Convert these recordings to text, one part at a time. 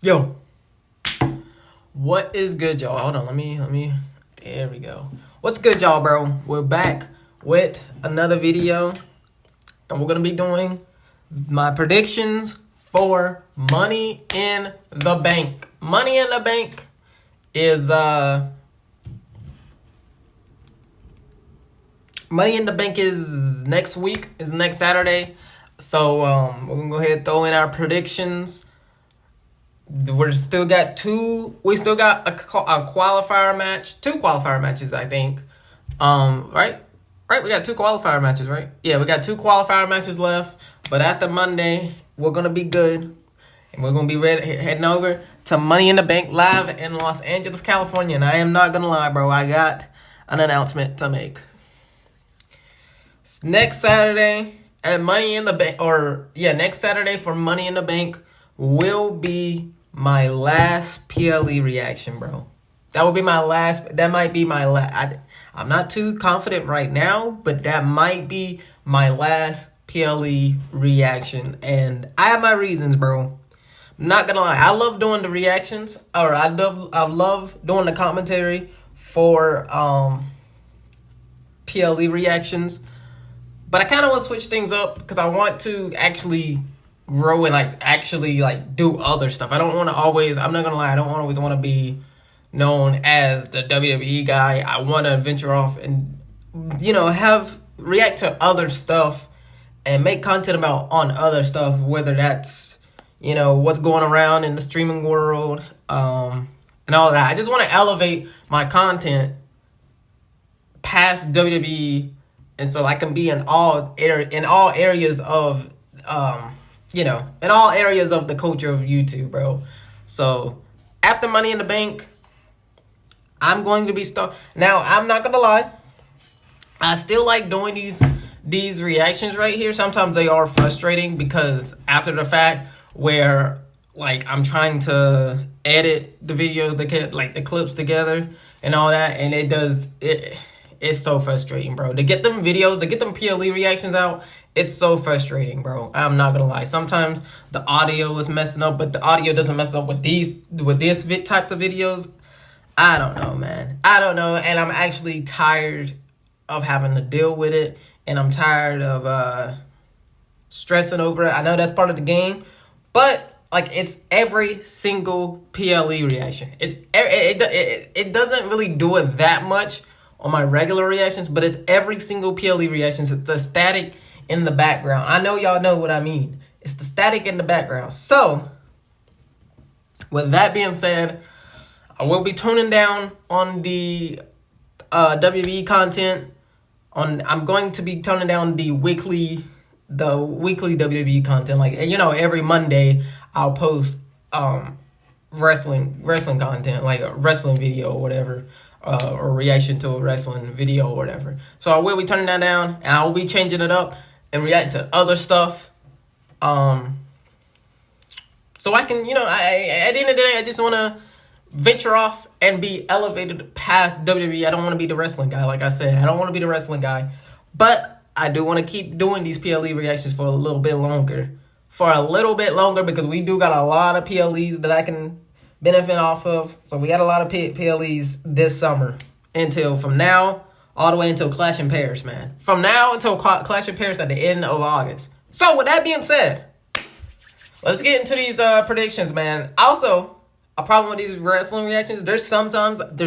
Yo, what is good, y'all? Hold on, let me. There we go. What's good, y'all, bro? We're back with another video, and we're gonna be doing my predictions for Money in the Bank. Money in the Bank is Money in the Bank is next week, is next Saturday. So we're gonna go ahead and throw in our predictions. We still got a qualifier match, two qualifier matches, I think. Right, we got two qualifier matches, right? Yeah, we got two qualifier matches left. But after Monday, we're gonna be good, and we're gonna be ready heading over to Money in the Bank live in Los Angeles, California. And I am not gonna lie, bro, I got an announcement to make. Next Saturday at Money in the Bank, next Saturday for Money in the Bank will be my last PLE reaction, bro. That will be my last. That might be my last. I'm not too confident right now, but that might be my last PLE reaction, and I have my reasons, bro. I'm not gonna lie. I love doing the reactions, or I love doing the commentary for PLE reactions. But I kind of want to switch things up because I want to actually grow and actually do other stuff. I don't want to always, I'm not gonna lie, I don't always want to be known as the WWE guy. I want to venture off and react to other stuff and make content on other stuff, whether that's what's going around in the streaming world and all that. I just want to elevate my content past WWE, and so I can be in all areas of in all areas of the culture of YouTube, bro. So after Money in the Bank, I'm going to be Now, I'm not gonna lie, I still like doing these reactions right here. Sometimes they are frustrating because after the fact, where I'm trying to edit the videos, the clips together and all that, and it's so frustrating, bro. To get them PLE reactions out, it's so frustrating, bro. I'm not gonna lie. Sometimes the audio is messing up, but the audio doesn't mess up with these types of videos. I don't know, man. I don't know, and I'm actually tired of having to deal with it, and I'm tired of stressing over it. I know that's part of the game, but it's every single PLE reaction. It doesn't really do it that much on my regular reactions, but it's every single PLE reactions. It's the static in the background. I know y'all know what I mean. It's the static in the background. So, with that being said, I will be toning down on the WWE content. I'm going to be toning down the weekly WWE content. Every Monday I'll post wrestling content, like a wrestling video or whatever. Or reaction to a wrestling video or whatever. So I will be turning that down, and I will be changing it up and reacting to other stuff. So I can, at the end of the day, I just want to venture off and be elevated past WWE. I don't want to be the wrestling guy, like I said. I don't want to be the wrestling guy. But I do want to keep doing these PLE reactions for a little bit longer. Because we do got a lot of PLEs that I can benefit off of. So we got a lot of PLEs this summer from now all the way until Clash in Paris, man. From now until Clash in Paris at the end of August. So with that being said, let's get into these predictions, man. Also, a problem with these wrestling reactions, there's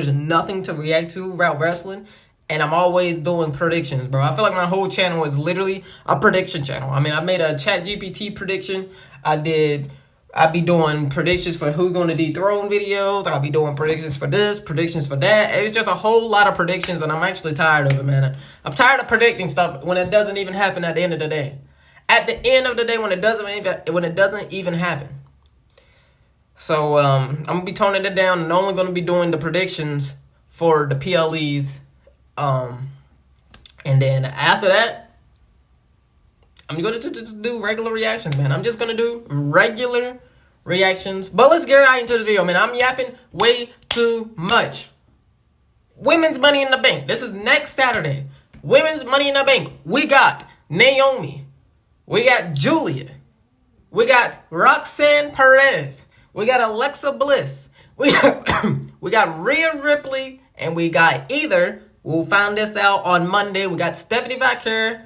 nothing to react to about wrestling, and I'm always doing predictions, bro. I feel like my whole channel is literally a prediction channel. I mean, I made a ChatGPT prediction. I'll be doing predictions for who's going to dethrone videos. I'll be doing predictions for this, predictions for that. It's just a whole lot of predictions, and I'm actually tired of it, man. I'm tired of predicting stuff when it doesn't even happen at the end of the day. At the end of the day, when it doesn't even happen. So I'm going to be toning it down and only going to be doing the predictions for the PLEs. And then after that, I'm going to just do regular reactions, man. I'm just going to do regular reactions. But let's get right into the video, man. I'm yapping way too much. Women's Money in the Bank. This is next Saturday. Women's Money in the Bank. We got Naomi. We got Julia. We got Roxanne Perez. We got Alexa Bliss. We got Rhea Ripley, and we got either, we'll find this out on Monday, we got Stephanie Vaquer,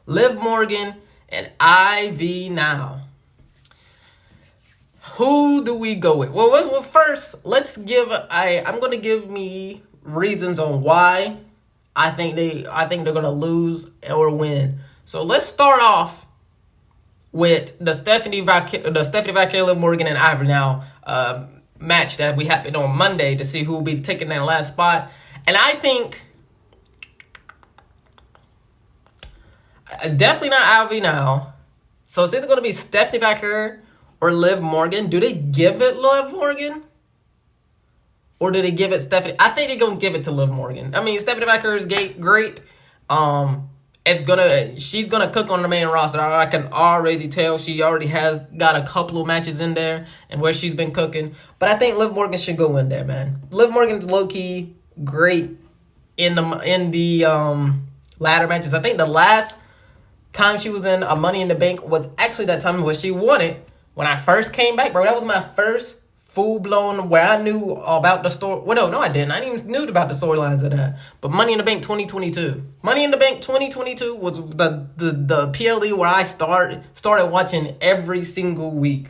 Liv Morgan, and Ivy Now. Who do we go with? Well, first, let's give, I'm going to give me reasons on why I think they're going to lose or win. So let's start off with the Stephanie Vaquer, Liv Morgan, and Ivy Now match that we happened on Monday to see who will be taking that last spot. And I think definitely not Ivy Now. So it's either going to be Stephanie Vaquer or Liv Morgan. Do they give it Liv Morgan? Or do they give it Stephanie? I think they're going to give it to Liv Morgan. I mean, Stephanie Vaquer is great. She's gonna cook on the main roster. I can already tell she already has got a couple of matches in there and where she's been cooking. But I think Liv Morgan should go in there, man. Liv Morgan's low key great in the ladder matches. I think the last time she was in a Money in the Bank was actually that time where she won it when I first came back, bro. That was my first full-blown where I knew about the story. Well, no, I didn't. I didn't even knew about the storylines of that. But Money in the Bank 2022. Money in the Bank 2022 was the PLE where I started watching every single week.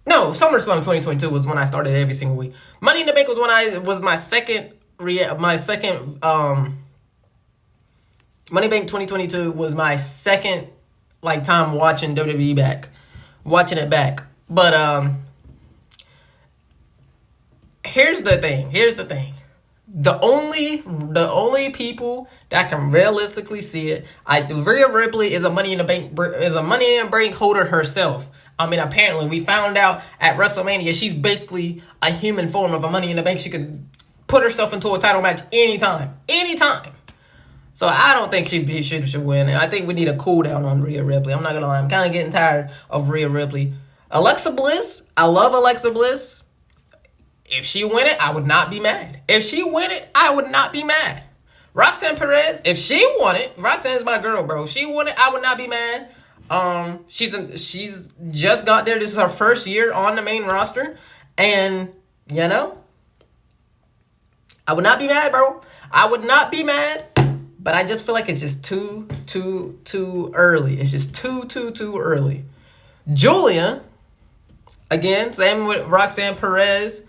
No, SummerSlam 2022 was when I started every single week. Money in the Bank was my second Money Bank 2022 was my second time watching WWE back. Watching it back. But here's the thing. The only people that can realistically see it, Rhea Ripley is a Money in the Bank holder herself. I mean, apparently we found out at WrestleMania she's basically a human form of a Money in the Bank. She could put herself into a title match anytime. So I don't think she should win. I think we need a cool down on Rhea Ripley. I'm not gonna lie. I'm kind of getting tired of Rhea Ripley. Alexa Bliss, I love Alexa Bliss. If she win it, I would not be mad. Roxanne Perez, if she won it, Roxanne's my girl, bro. If she won it, I would not be mad. She's just got there. This is her first year on the main roster, and I would not be mad, bro. I would not be mad, but I just feel like it's just too early. It's just too early. Julia. Again, same with Roxanne Perez.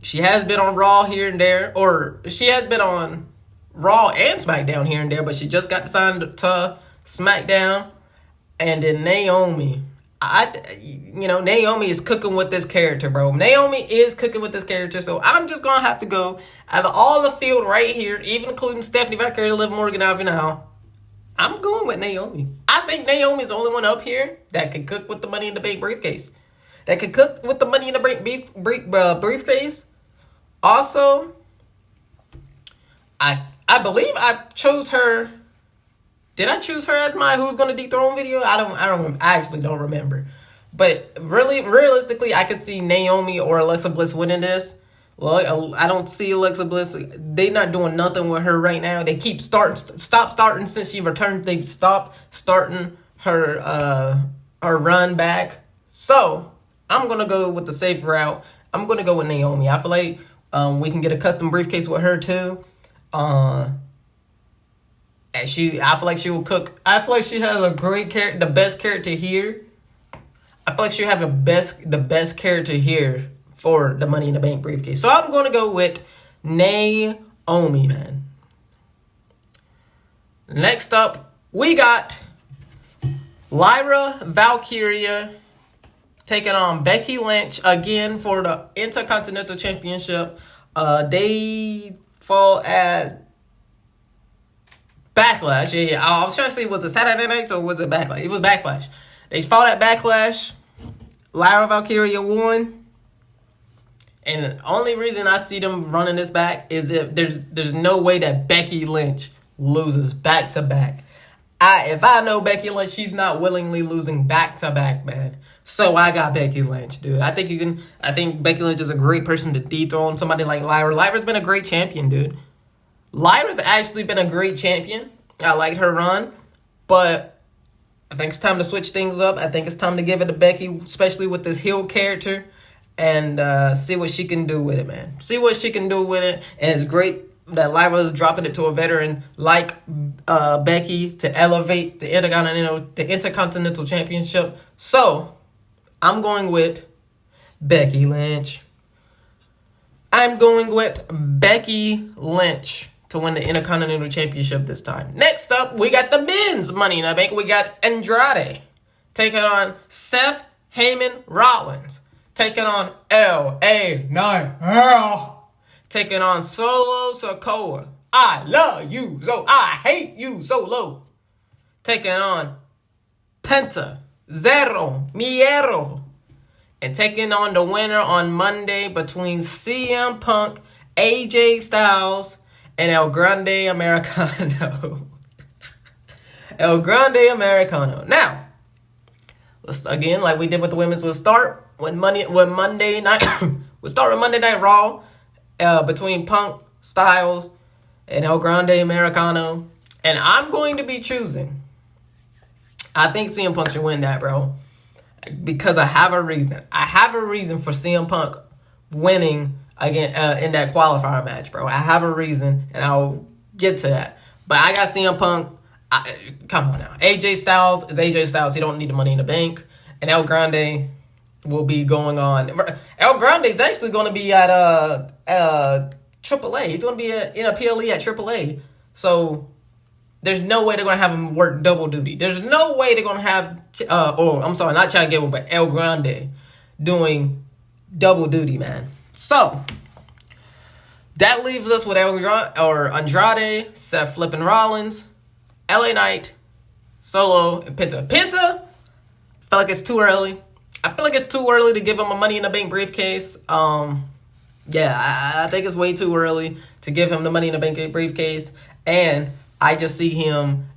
She has been on Raw here and there, or she has been on Raw and SmackDown here and there, but she just got signed to SmackDown. And then Naomi. Naomi is cooking with this character, bro. So I'm just going to have to go out of all the field right here, even including Stephanie Vaquer, Liv Morgan, Ivy Now. I'm going with Naomi. I think Naomi's the only one up here that can cook with the Money in the Bank briefcase. Briefcase. Also, I believe I chose her. Did I choose her as my Who's Gonna Dethrone video? I actually don't remember. But realistically, I could see Naomi or Alexa Bliss winning this. Well, I don't see Alexa Bliss. They not doing nothing with her right now. They keep stop starting since she returned. They stopped starting her run back. So I'm gonna go with the safe route. I'm gonna go with Naomi. I feel like we can get a custom briefcase with her too. And I feel like she will cook. I feel like she has a great character, the best character here. I feel like she have the best character here for the Money in the Bank briefcase. So I'm going to go with Naomi, man. Next up, we got Lyra Valkyria taking on Becky Lynch again for the Intercontinental Championship. They fought at Backlash. Yeah. I was trying to say, was it Saturday night or was it Backlash? It was Backlash. They fought at Backlash. Lyra Valkyria won. And the only reason I see them running this back is if there's no way that Becky Lynch loses back to back. If I know Becky Lynch, she's not willingly losing back to back, man. So I got Becky Lynch, dude. I think Becky Lynch is a great person to dethrone somebody like Lyra. Lyra's been a great champion, dude. Lyra's actually been a great champion. I like her run, but I think it's time to switch things up. I think it's time to give it to Becky, especially with this heel character, and see what she can do with it, man. See what she can do with it. And it's great that Lyra is dropping it to a veteran like Becky to elevate the Intercontinental Championship. So, I'm going with Becky Lynch. I'm going with Becky Lynch to win the Intercontinental Championship this time. Next up, we got the men's Money in the Bank. We got Andrade taking on Seth Heyman Rollins. Taking on LA Knight. Taking on Solo Sikoa. I love you, so I hate you, Solo. Taking on Penta Zero Miedo. And taking on the winner on Monday between CM Punk, AJ Styles, and El Grande Americano. El Grande Americano. Now, let's again, like we did with the women's, we'll start with Monday night. We'll start with Monday Night Raw between Punk, Styles, and El Grande Americano. And I'm going to be choosing. I think CM Punk should win that, bro. Because I have a reason. I have a reason for CM Punk winning again in that qualifier match, bro. I have a reason, and I'll get to that. But I got CM Punk. Come on now. AJ Styles is AJ Styles. He don't need the Money in the Bank. And El Grande will be going on. El Grande is actually going to be at AAA. He's going to be in a PLE at AAA. So there's no way they're going to have him work double duty. There's no way they're going to have, not Chad Gable, but El Grande doing double duty, man. So that leaves us with Andrade, Seth flipping Rollins, LA Knight, Solo, and Penta. Penta, I feel like it's too early. I feel like it's too early to give him a Money in the Bank briefcase. I think it's way too early to give him the Money in the Bank briefcase. And I just see him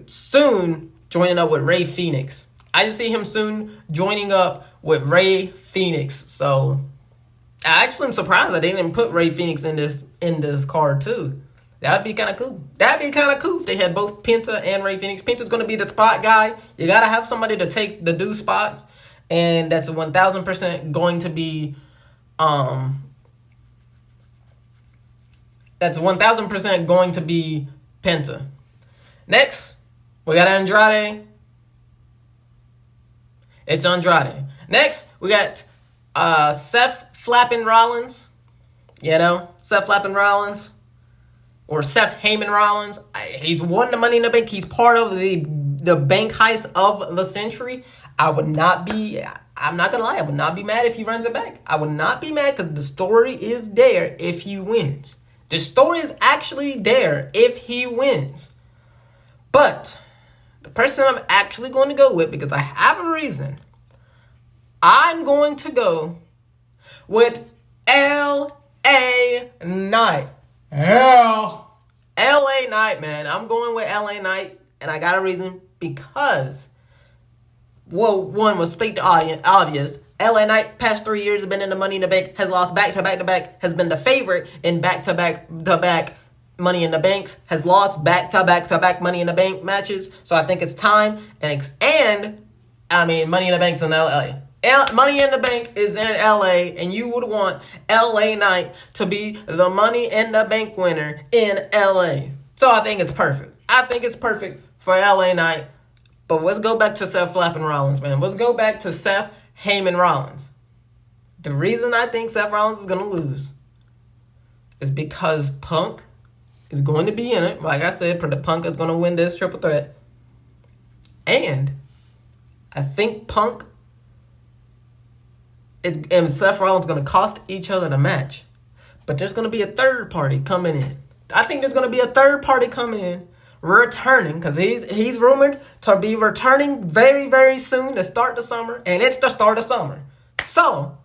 soon joining up with Rey Fenix. I just see him soon joining up with Rey Fenix. So I actually am surprised that they didn't put Rey Fenix in this card too. That'd be kind of cool. That'd be kind of cool if they had both Penta and Rey Fenix. Penta's going to be the spot guy. You got to have somebody to take the do spots. And that's 1,000% going to be, Penta. Next, we got Andrade. It's Andrade. Next, we got Seth flapping Rollins. Seth flapping Rollins. Or Seth Heyman Rollins. He's won the Money in the Bank. He's part of the bank heist of the century. I'm not going to lie, I would not be mad if he runs it back. I would not be mad because the story is there if he wins. The story is actually there if he wins. But the person I'm actually going to go with, because I have a reason, I'm going to go with L.A. Knight. L.A. Knight, man. I'm going with L.A. Knight, and I got a reason because, one was state obvious. LA Knight, past 3 years, have been in the Money in the Bank, has lost back-to-back, has been the favorite in back-to-back Money in the Banks, has lost back-to-back Money in the Bank matches. So I think it's time, Money in the Bank's in LA. Money in the Bank is in LA, and you would want LA Knight to be the Money in the Bank winner in LA. So I think it's perfect. I think it's perfect for LA Knight. But let's go back to Seth flapping Rollins, man. Let's go back to Seth Heyman Rollins. The reason I think Seth Rollins is going to lose is because Punk is going to be in it. Like I said, Punk is going to win this triple threat. And I think Punk and Seth Rollins are going to cost each other the match. But there's going to be a third party coming in. I think there's going to be a third party coming in, returning, because he's rumored to be returning very, very soon to start the summer, and it's the start of summer. So,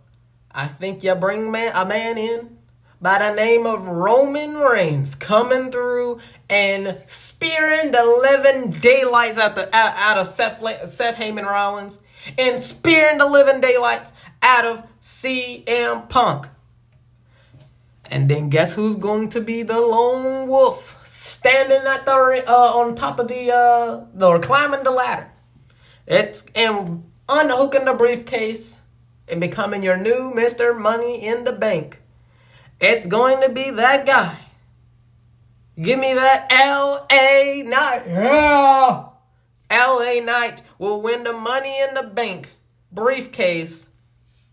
I think you bring a man in by the name of Roman Reigns coming through and spearing the living daylights out of Seth Heyman Rollins and spearing the living daylights out of CM Punk. And then guess who's going to be the lone wolf standing at the on top of or climbing the ladder? It's and unhooking the briefcase and becoming your new Mr. Money in the Bank. It's going to be that guy. Give me that LA Knight. Yeah. LA Knight will win the Money in the Bank briefcase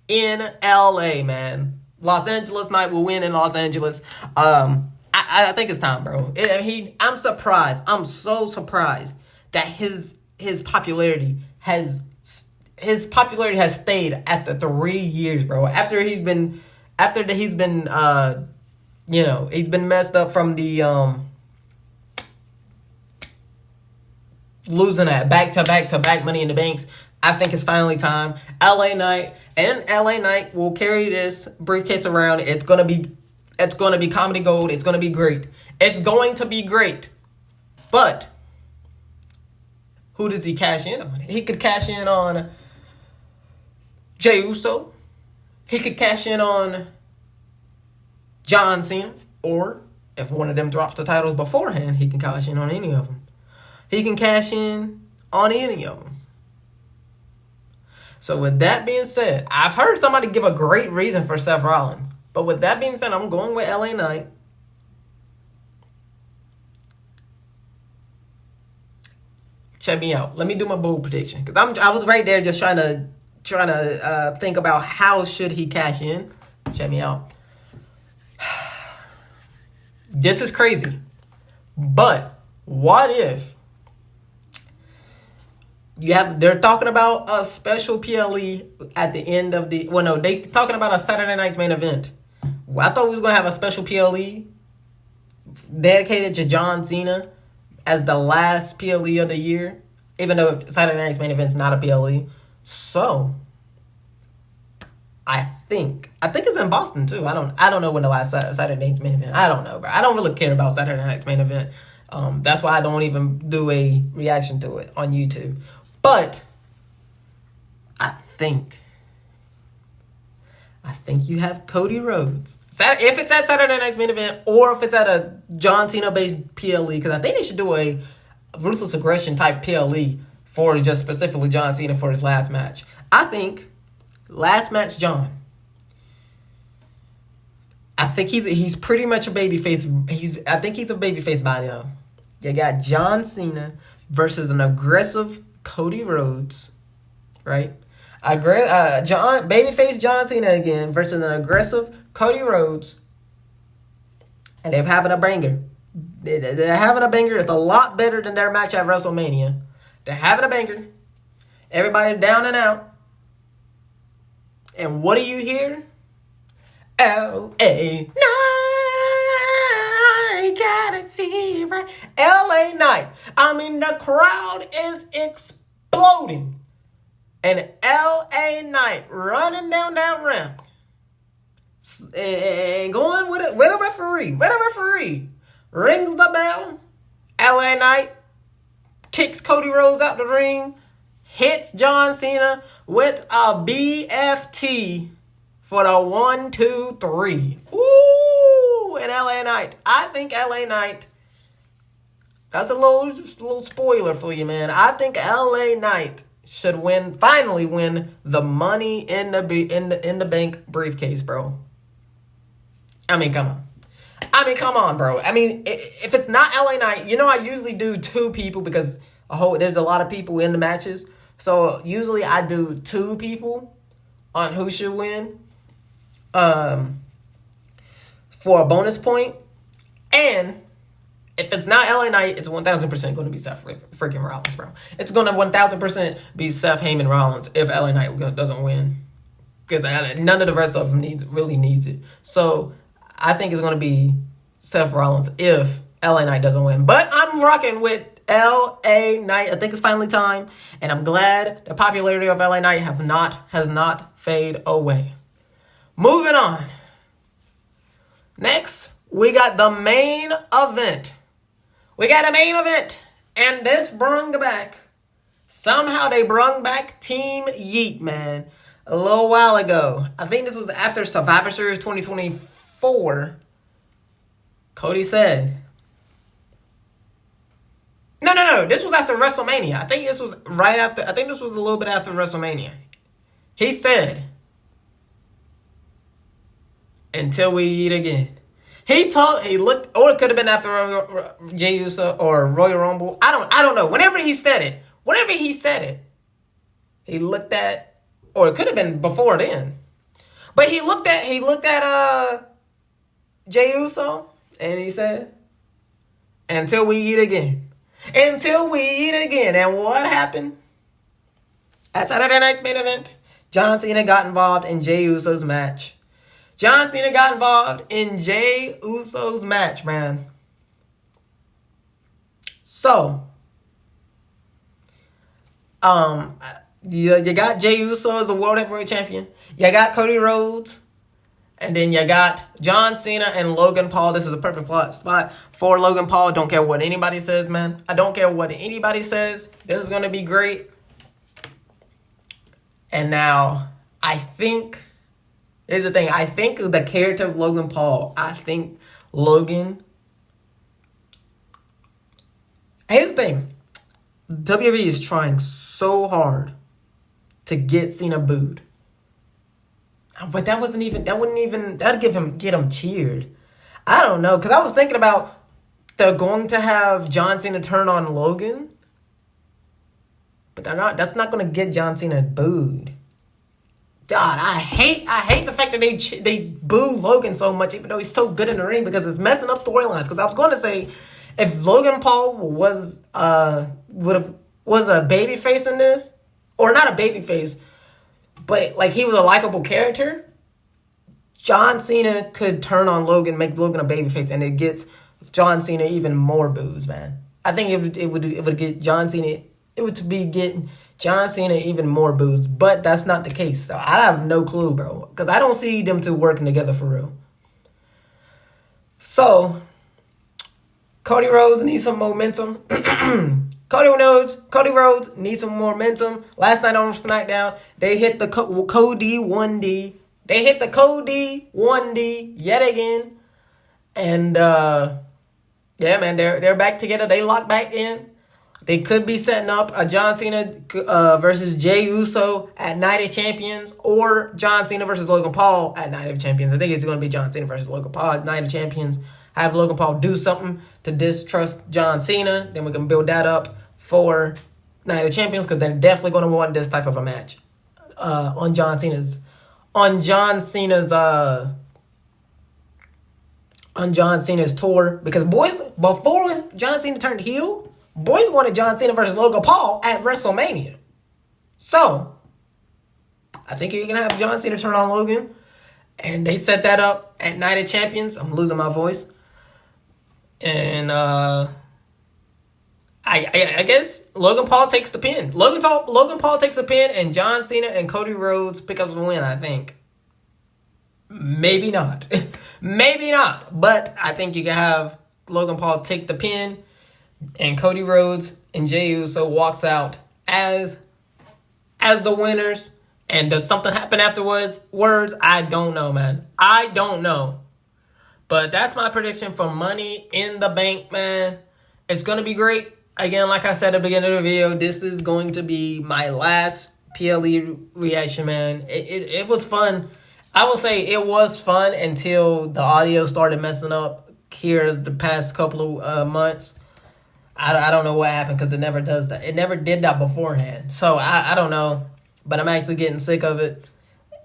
in LA, man. Los Angeles Knight will win in Los Angeles. I think it's time, bro. I'm surprised. I'm so surprised that his popularity has stayed after 3 years, bro. He's been messed up from the losing that back-to-back Money in the Banks. I think it's finally time. LA Knight will carry this briefcase around. It's gonna be comedy gold. It's gonna be great. It's going to be great. But who does he cash in on? He could cash in on Jey Uso. He could cash in on John Cena. Or if one of them drops the titles beforehand, he can cash in on any of them. He can cash in on any of them. So with that being said, I've heard somebody give a great reason for Seth Rollins. But with that being said, I'm going with LA Knight. Check me out. Let me do my bold prediction. Because I was right there just trying to think about how should he cash in. Check me out. This is crazy. But what if they're talking about a special PLE at the end of they talking about a Saturday night's main event. Well, I thought we was going to have a special PLE dedicated to John Cena as the last PLE of the year, even though Saturday night's main event's not a PLE. So, I think it's in Boston too. I don't know when the last Saturday night's main event. I don't know, bro. I don't really care about Saturday night's main event. That's why I don't even do a reaction to it on YouTube. But I think you have Cody Rhodes. If it's at Saturday night's main event or if it's at a John Cena-based PLE, because I think they should do a Ruthless Aggression type PLE for just specifically John Cena for his last match. I think last match John. I think he's pretty much a babyface. I think he's a babyface by now. You got John Cena versus an aggressive Cody Rhodes, right? Babyface John Cena again versus an aggressive Cody Rhodes, and they're having a banger. They're having a banger. It's a lot better than their match at WrestleMania. They're having a banger. Everybody down and out. And what do you hear? L.A. Knight, gotta see right. L.A. Knight. I mean, the crowd is exploding. And L.A. Knight running down that ramp. And going with a referee. With a referee. Rings the bell. L.A. Knight kicks Cody Rhodes out the ring. Hits John Cena with a BFT for the 1, 2, 3. Ooh, and LA Knight. I think LA Knight. That's a little spoiler for you, man. I think LA Knight should finally win the Money in the Bank briefcase, bro. I mean, come on, bro. I mean, if it's not LA Knight, I usually do 2 people because there's a lot of people in the matches. So usually I do 2 people on who should win. For a bonus point. And if it's not LA Knight, it's 1,000% going to be Seth freaking Rollins, bro. It's going to 1,000% be Seth Heyman Rollins if LA Knight doesn't win. Because none of the rest of them really needs it. So I think it's going to be Seth Rollins if LA Knight doesn't win. But I'm rocking with LA Knight. I think it's finally time. And I'm glad the popularity of LA Knight has not faded away. Moving on. Next, we got the main event. And this somehow they brung back Team Yeet, man. A little while ago. I think this was after Survivor Series 2024. Cody said, No. This was after WrestleMania. I think this was right after. I think this was a little bit after WrestleMania. He said, "Until we eat again." He looked, or it could have been after Jey Uso or Royal Rumble. I don't know. Whenever he said it, he looked at, or it could have been before then. But he looked at Jey Uso and he said, "Until we eat again." Until we eat again. And what happened? At Saturday Night's main event, John Cena got involved in Jey Uso's match. John Cena got involved in Jey Uso's match, man. So, you got Jey Uso as a World Heavyweight Champion. You got Cody Rhodes. And then you got John Cena and Logan Paul. This is a perfect spot for Logan Paul. Don't care what anybody says, man. I don't care what anybody says. This is going to be great. And now, I think... Here's the thing. I think the character of Logan Paul, Here's the thing. WWE is trying so hard to get Cena booed. But that'd get him cheered. I don't know. Because I was thinking about they're going to have John Cena turn on Logan. But that's not going to get John Cena booed. God, I hate the fact that they boo Logan so much, even though he's so good in the ring, because it's messing up storylines. Because I was going to say, if Logan Paul was a babyface in this, or not a babyface, but like he was a likable character, John Cena could turn on Logan, make Logan a babyface, and it gets John Cena even more boos, man. I think it would get John Cena. It would be getting John Cena even more boos, but that's not the case. So I have no clue, bro, because I don't see them two working together for real. So Cody Rhodes needs some momentum. Cody Rhodes needs some momentum. Last night on SmackDown, they hit the Cody 1D. They hit the Cody 1D yet again. And yeah, man, they're back together. They locked back in. They could be setting up a John Cena versus Jey Uso at Night of Champions, or John Cena versus Logan Paul at Night of Champions. I think it's going to be John Cena versus Logan Paul at Night of Champions. Have Logan Paul do something to distrust John Cena. Then we can build that up for Night of Champions, because they're definitely going to want this type of a match on John Cena's tour. Because boys, before John Cena turned heel, boys wanted John Cena versus Logan Paul at WrestleMania. So, I think you're going to have John Cena turn on Logan. And they set that up at Night of Champions. I'm losing my voice. And I guess Logan Paul takes the pin. Logan Paul takes the pin, and John Cena and Cody Rhodes pick up the win, I think. Maybe not. Maybe not. But I think you can have Logan Paul take the pin, and Cody Rhodes and Jey Uso walks out as the winners. And does something happen afterwards? I don't know, man. I don't know. But that's my prediction for Money in the Bank, man. It's going to be great. Again, like I said at the beginning of the video, this is going to be my last PLE reaction, man. It was fun. I will say it was fun until the audio started messing up here the past couple of months. I don't know what happened, because it never does that. It never did that beforehand. So I don't know. But I'm actually getting sick of it,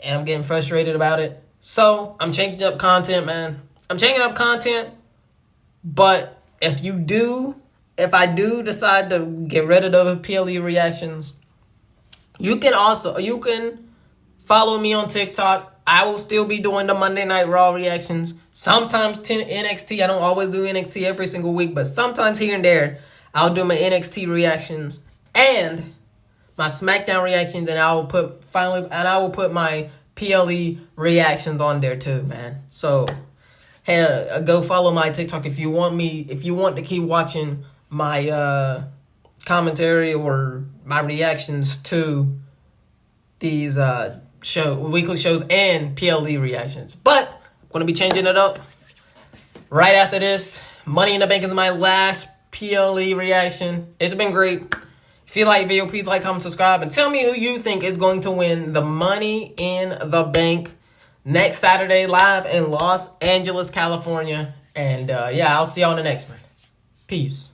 and I'm getting frustrated about it. So I'm changing up content, man. I'm changing up content, but if I do decide to get rid of the PLE reactions, you can follow me on TikTok. I will still be doing the Monday Night Raw reactions. Sometimes NXT. I don't always do NXT every single week, but sometimes here and there, I'll do my NXT reactions and my SmackDown reactions, and I will put my PLE reactions on there too, man. So, hey, go follow my TikTok if you want to keep watching my commentary or my reactions to these weekly shows and PLE reactions. But I'm gonna be changing it up right after this. Money in the Bank is my last PLE reaction. It's been great. If you like video, please like, comment, subscribe, and tell me who you think is going to win the Money in the Bank next Saturday live in Los Angeles, California. And yeah, I'll see you on the next one. Peace.